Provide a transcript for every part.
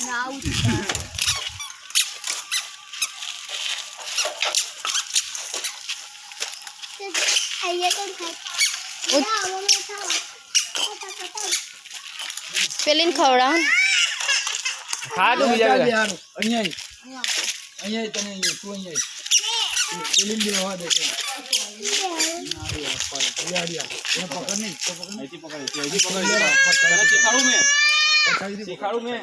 ના ઉઠતા આઈએ કોણ ખાય પેલીને ખવડાવ ખા તો બીજા બધા અહીંયા તને તું અહીંયા પેલી બી હવા દે કે પકડ નહીં તો પકડ અહીંથી પકડ શીખાડું મેં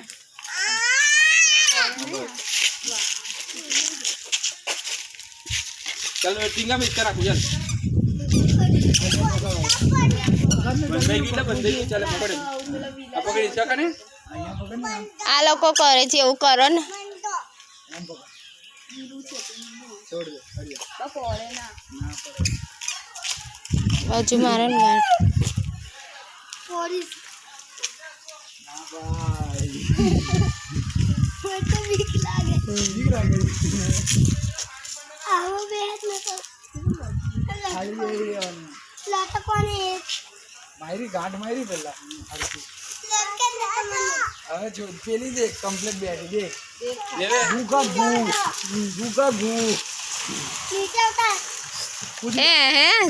ચાલ ટીંગા મિક્સ રાખું ચાલ બંધાઈ ગઈ બંધાઈ ચાલે પકડે આ પકડી શકે ને આ લોકો કરે છે એવું કરો ને છોડ દે પડે ના બાજુ મારે ને ગાંઠ પોલીસ ના ભાઈ મને તો બીક લાગે ઠીક લાગે આવો બેહત ન તો ખાલી લાતા કોને મારી ગાંઠ મારી પેલા લટકે હવે જો પેલી દે કમ્પ્લીટ બેઠી દે લે લે ભૂકા ભૂ નીચે ઉતાર હે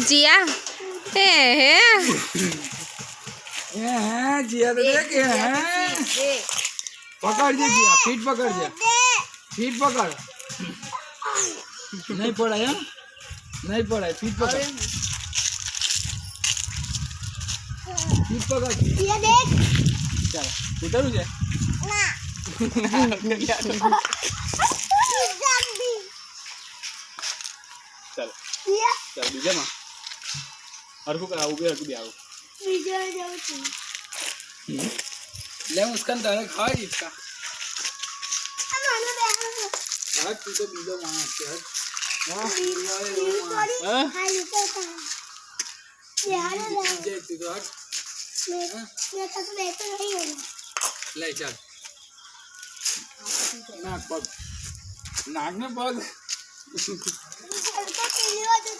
જીયા હે જીયા તો દેખ પકડજે જીયા ફીટ પકડજે ફીટ પકડ નહીં પડાય હા નહીં પડાય ફીટ પકડ ફીટ પકડ ये देख ચાલ ઉતરું છે ना जल्दी ચાલ ये ચાલ બીજામાં હરખું કરાવું બે હરખું બે આવું वीडियो जाऊँ तू ले मुस्कान तारे खा इसका मानो बेहन हट तू तो बीजो मांस के हट હા हाय तो ये हाल है जे तू तो हट मैं तो बैठ नहीं हूँ ले चल नाक पग नाक में पग तो पहली बार तो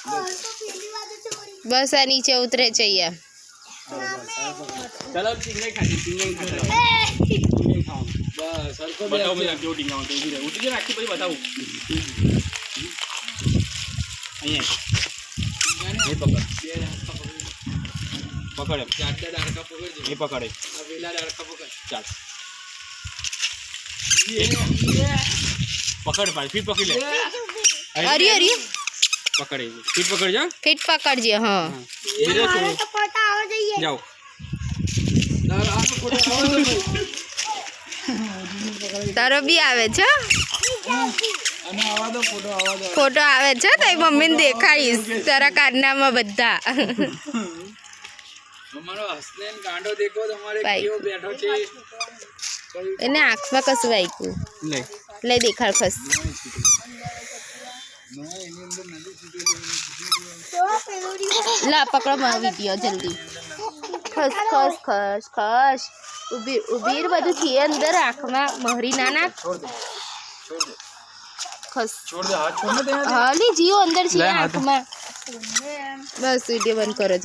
और तो पहली बार तो चोरी બસ આ નીચે ઉતરે છે અહીંયા ચાલો ટીંગાઈ ખાધી ટીંગાઈ ખાધી बस हर को બતાવો મેં કેવું ટીંગામાં તો ઉભી રહે ઉઠી જાય આખી પછી બતાવું અહીંયા એ પકડ પકડ એમ चाटा डारका पकड़ એ પકડે अब वेला डारका पकड़ ચાલ પકડ ભાઈ ફીટ પકડી લે અરે પકડે ફીટ પકડ જા ફીટ પકડજે હા हमारा तो पता हो जाइए જાઓ डार आको कोड़ा आवाज दे તારો બી આવે છે અને આવા દો આવા દો ફોટો આવે છે તારી મમ્મીને દેખાડીશ તારા કારનામાં બધા અમારો હસનેન ગાંડો દેખો તમારે ભાઈ. કેવો બેઠો છે એને આંખમાં કશું વાગ્યું લે લઈ દેખાડ ખસ ના એની અંદર નથી ચૂકેલી तो पेलोरी લા પકડો મારો વિડીયો જલ્દી ખસ ખસ ખસ ખસ ઉભી બધું થી અંદર આંખમાં મહરી ના નાખ ખસ छोड़ दे हाथ छोड़ने दे હા લી જીઓ અંદર છે લે હાથ. આંખમાં બસ વિડીયો બંધ કરો